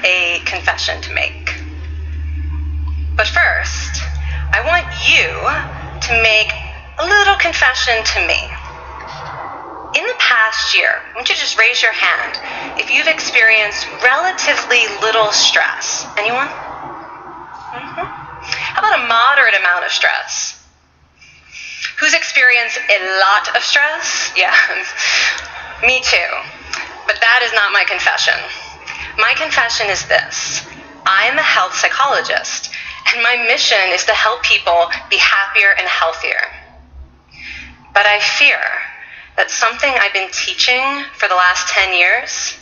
a confession to make. But first, I want you to make a little confession to me. In the past year, I want you to just raise your hand if you've experienced relatively little stress. Anyone? How about a moderate amount of stress? Who's experienced a lot of stress? Yeah, me too. But that is not my confession. My confession is this. I'm a health psychologist, and my mission is to help people be happier and healthier. But I fear that something I've been teaching for the last 10 years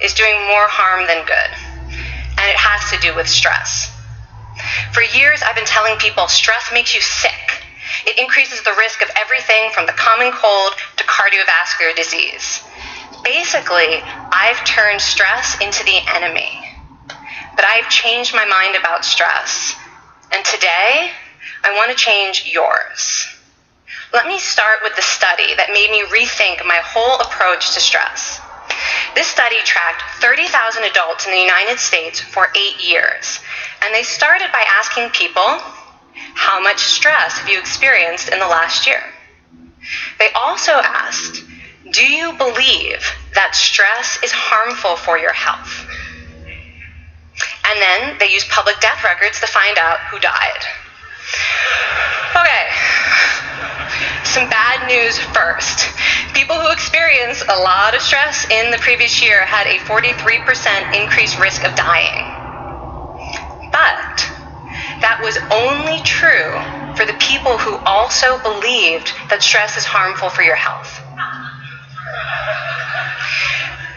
is doing more harm than good, and it has to do with stress. For years, I've been telling people stress makes you sick. It increases the risk of everything from the common cold to cardiovascular disease. Basically, I've turned stress into the enemy. But I've changed my mind about stress. And today, I want to change yours. Let me start with the study that made me rethink my whole approach to stress. This study tracked 30,000 adults in the United States for 8 years. And they started by asking people, how much stress have you experienced in the last year? They also asked, do you believe that stress is harmful for your health? And then they used public death records to find out who died. Okay, some bad news first. People who experienced a lot of stress in the previous year had a 43% increased risk of dying. But that was only true for the people who also believed that stress is harmful for your health.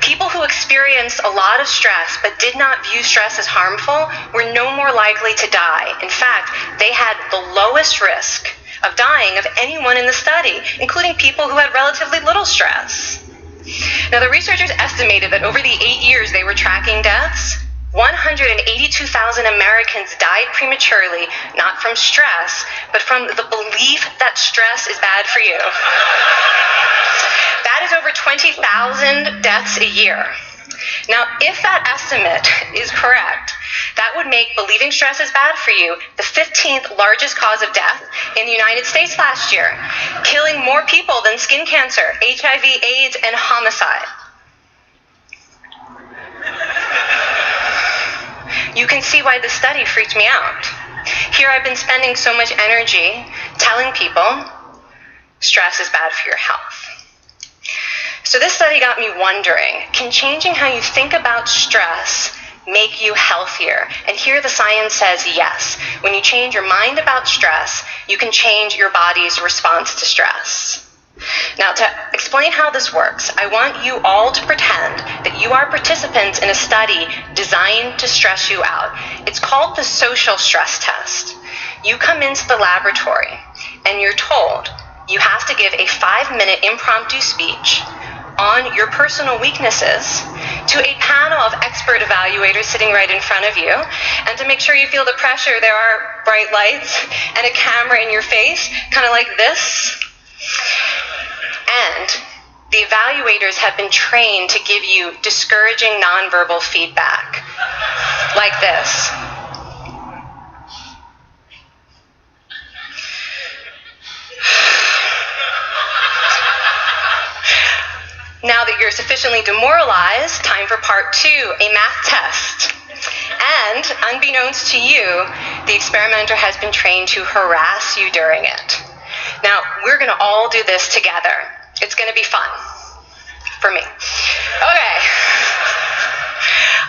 People who experienced a lot of stress but did not view stress as harmful were no more likely to die. In fact, they had the lowest risk of dying of anyone in the study, including people who had relatively little stress. Now, the researchers estimated that over the 8 years they were tracking deaths, 182,000 Americans died prematurely, not from stress, but from the belief that stress is bad for you. That is over 20,000 deaths a year. Now, if that estimate is correct, that would make believing stress is bad for you the 15th largest cause of death in the United States last year, killing more people than skin cancer, HIV, AIDS, and homicide. You can see why this study freaked me out. Here I've been spending so much energy telling people stress is bad for your health. So this study got me wondering, can changing how you think about stress make you healthier? And here the science says yes. When you change your mind about stress, you can change your body's response to stress. Now, to explain how this works, I want you all to pretend that you are participants in a study designed to stress you out. It's called the social stress test. You come into the laboratory and you're told you have to give a 5-minute impromptu speech on your personal weaknesses to a panel of expert evaluators sitting right in front of you. And to make sure you feel the pressure, there are bright lights and a camera in your face, kind of like this. And the evaluators have been trained to give you discouraging nonverbal feedback, like this. Now that you're sufficiently demoralized, time for part 2, a math test. And unbeknownst to you, the experimenter has been trained to harass you during it. Now, we're going to all do this together. It's going to be fun. For me. Okay.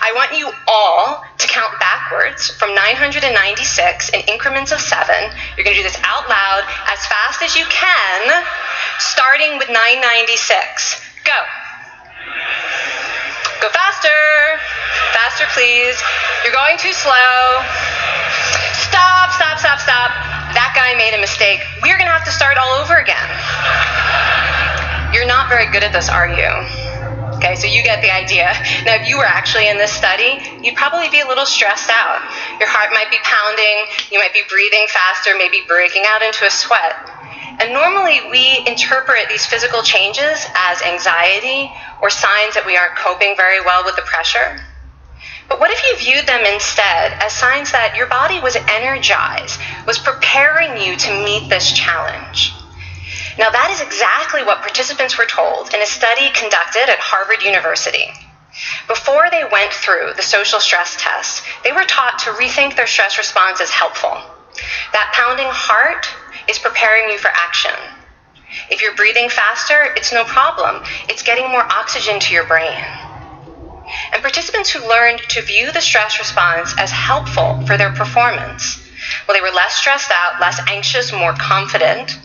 I want you all to count backwards from 996 in increments of 7. You're going to do this out loud as fast as you can, starting with 996. Go. Go faster. Faster, please. You're going too slow. Stop, stop, stop, stop. That guy made a mistake. We're going to have to start all over again. You're not very good at this, are you? Okay, so you get the idea. Now, if you were actually in this study, you'd probably be a little stressed out. Your heart might be pounding. You might be breathing faster, maybe breaking out into a sweat. And normally, we interpret these physical changes as anxiety or signs that we aren't coping very well with the pressure. But what if you viewed them instead as signs that your body was energized, was preparing you to meet this challenge? Now, that is exactly what participants were told in a study conducted at Harvard University. Before they went through the social stress test, they were taught to rethink their stress response as helpful. That pounding heart is preparing you for action. If you're breathing faster, it's no problem. It's getting more oxygen to your brain. And participants who learned to view the stress response as helpful for their performance, well, they were less stressed out, less anxious, more confident.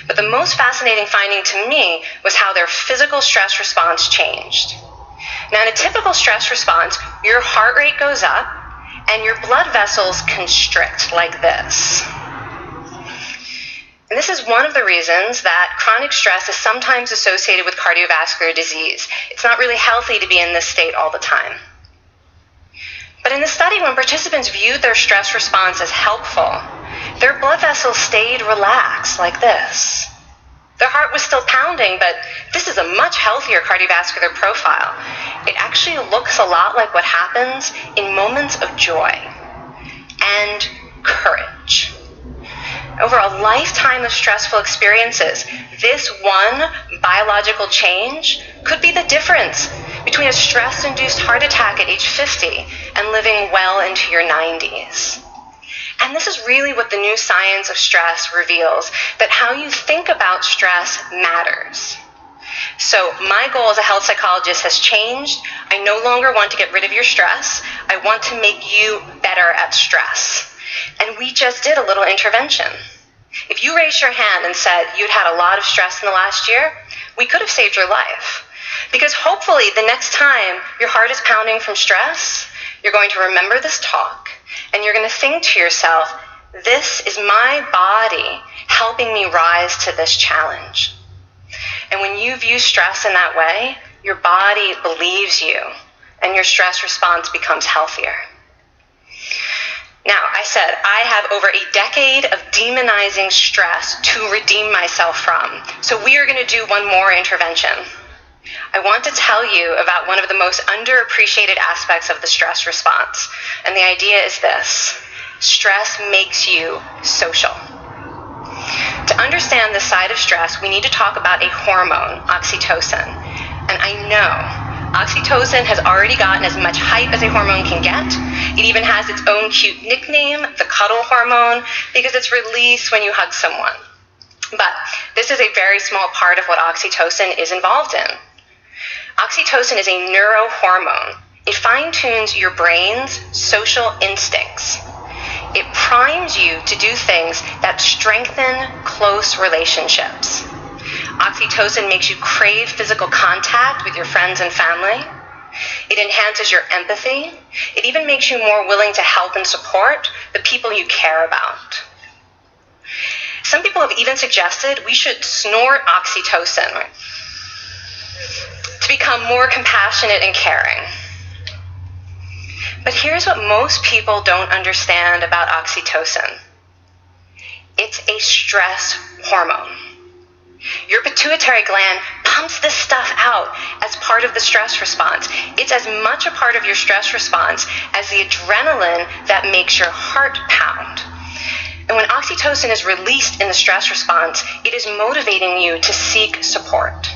But the most fascinating finding to me was how their physical stress response changed. Now, in a typical stress response, your heart rate goes up and your blood vessels constrict like this. And this is one of the reasons that chronic stress is sometimes associated with cardiovascular disease. It's not really healthy to be in this state all the time. But in the study, when participants viewed their stress response as helpful, their blood vessels stayed relaxed like this. Their heart was still pounding, but this is a much healthier cardiovascular profile. It actually looks a lot like what happens in moments of joy and courage. Over a lifetime of stressful experiences, this one biological change could be the difference between a stress-induced heart attack at age 50 and living well into your 90s. And this is really what the new science of stress reveals, that how you think about stress matters. So my goal as a health psychologist has changed. I no longer want to get rid of your stress. I want to make you better at stress. And we just did a little intervention. If you raised your hand and said you'd had a lot of stress in the last year, we could have saved your life. Because hopefully the next time your heart is pounding from stress, you're going to remember this talk, and you're going to think to yourself, this is my body helping me rise to this challenge. And when you view stress in that way, your body believes you, and your stress response becomes healthier. Now, I said I have over a decade of demonizing stress to redeem myself from, so we are going to do one more intervention. I want to tell you about one of the most underappreciated aspects of the stress response, and the idea is this: stress makes you social. To understand this side of stress, we need to talk about a hormone, oxytocin. And I know oxytocin has already gotten as much hype as a hormone can get. It even has its own cute nickname, the cuddle hormone, because it's released when you hug someone. But this is a very small part of what oxytocin is involved in. Oxytocin is a neurohormone. It fine-tunes your brain's social instincts. It primes you to do things that strengthen close relationships. Oxytocin makes you crave physical contact with your friends and family. It enhances your empathy. It even makes you more willing to help and support the people you care about. Some people have even suggested we should snort oxytocin to become more compassionate and caring. But here's what most people don't understand about oxytocin. It's a stress hormone. Your pituitary gland pumps this stuff out as part of the stress response. It's as much a part of your stress response as the adrenaline that makes your heart pound. And when oxytocin is released in the stress response, it is motivating you to seek support.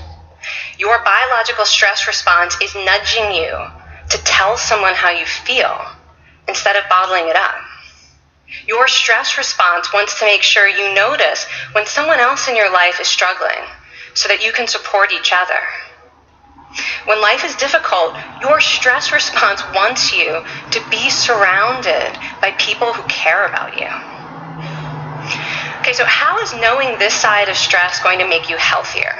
Your biological stress response is nudging you to tell someone how you feel instead of bottling it up. Your stress response wants to make sure you notice when someone else in your life is struggling so that you can support each other. When life is difficult, your stress response wants you to be surrounded by people who care about you. Okay, so how is knowing this side of stress going to make you healthier?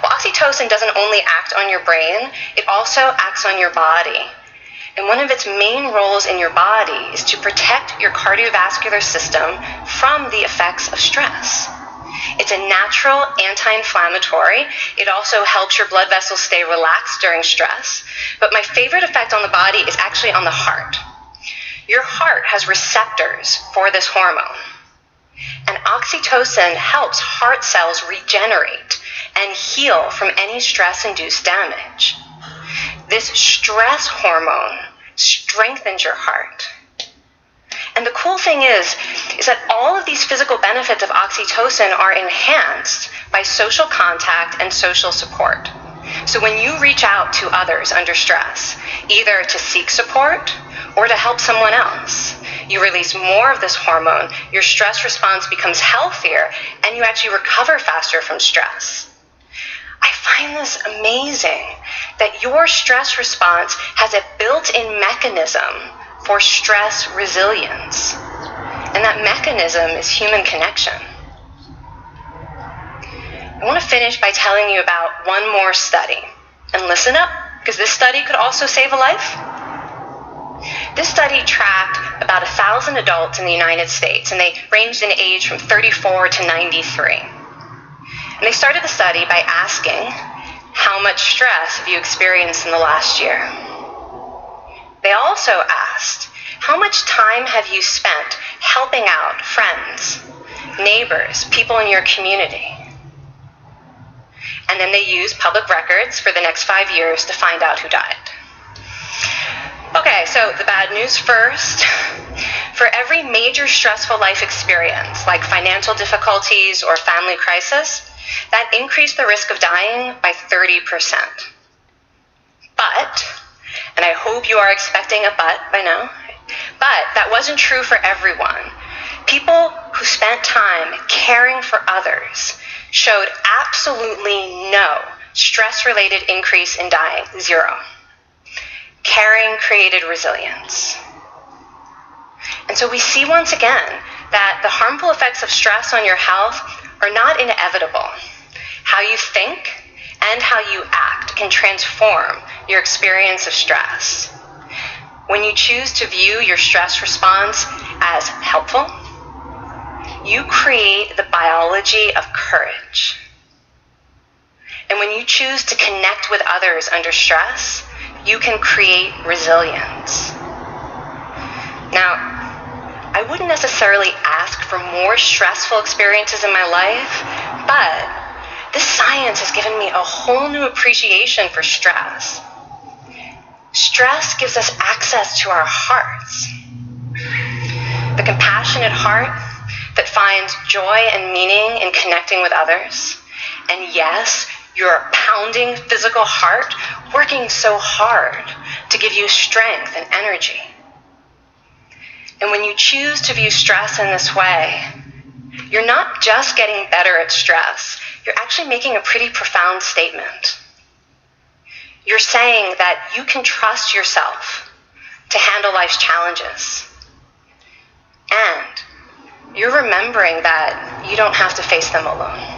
Well, oxytocin doesn't only act on your brain, it also acts on your body. And one of its main roles in your body is to protect your cardiovascular system from the effects of stress. It's a natural anti-inflammatory. It also helps your blood vessels stay relaxed during stress. But my favorite effect on the body is actually on the heart. Your heart has receptors for this hormone. And oxytocin helps heart cells regenerate and heal from any stress-induced damage. This stress hormone strengthens your heart. And the cool thing is that all of these physical benefits of oxytocin are enhanced by social contact and social support. So when you reach out to others under stress, either to seek support or to help someone else, you release more of this hormone, your stress response becomes healthier, and you actually recover faster from stress. I find this amazing that your stress response has a built-in mechanism for stress resilience. And that mechanism is human connection. I want to finish by telling you about one more study. And listen up, because this study could also save a life. This study tracked about 1,000 adults in the United States, and they ranged in age from 34 to 93. And they started the study by asking, how much stress have you experienced in the last year? They also asked, how much time have you spent helping out friends, neighbors, people in your community? And then they used public records for the next 5 years to find out who died. Okay, so the bad news first. For every major stressful life experience, like financial difficulties or family crisis, that increased the risk of dying by 30%. But, and I hope you are expecting a but by now, but that wasn't true for everyone. People who spent time caring for others showed absolutely no stress-related increase in dying, 0. Caring created resilience. And so we see once again that the harmful effects of stress on your health are not inevitable. How you think and how you act can transform your experience of stress. When you choose to view your stress response as helpful, you create the biology of courage. And when you choose to connect with others under stress, you can create resilience. Now, I wouldn't necessarily ask for more stressful experiences in my life, but this science has given me a whole new appreciation for stress. Stress gives us access to our hearts. The compassionate heart that finds joy and meaning in connecting with others. And yes, your pounding physical heart working so hard to give you strength and energy. And when you choose to view stress in this way, you're not just getting better at stress, you're actually making a pretty profound statement. You're saying that you can trust yourself to handle life's challenges. And you're remembering that you don't have to face them alone.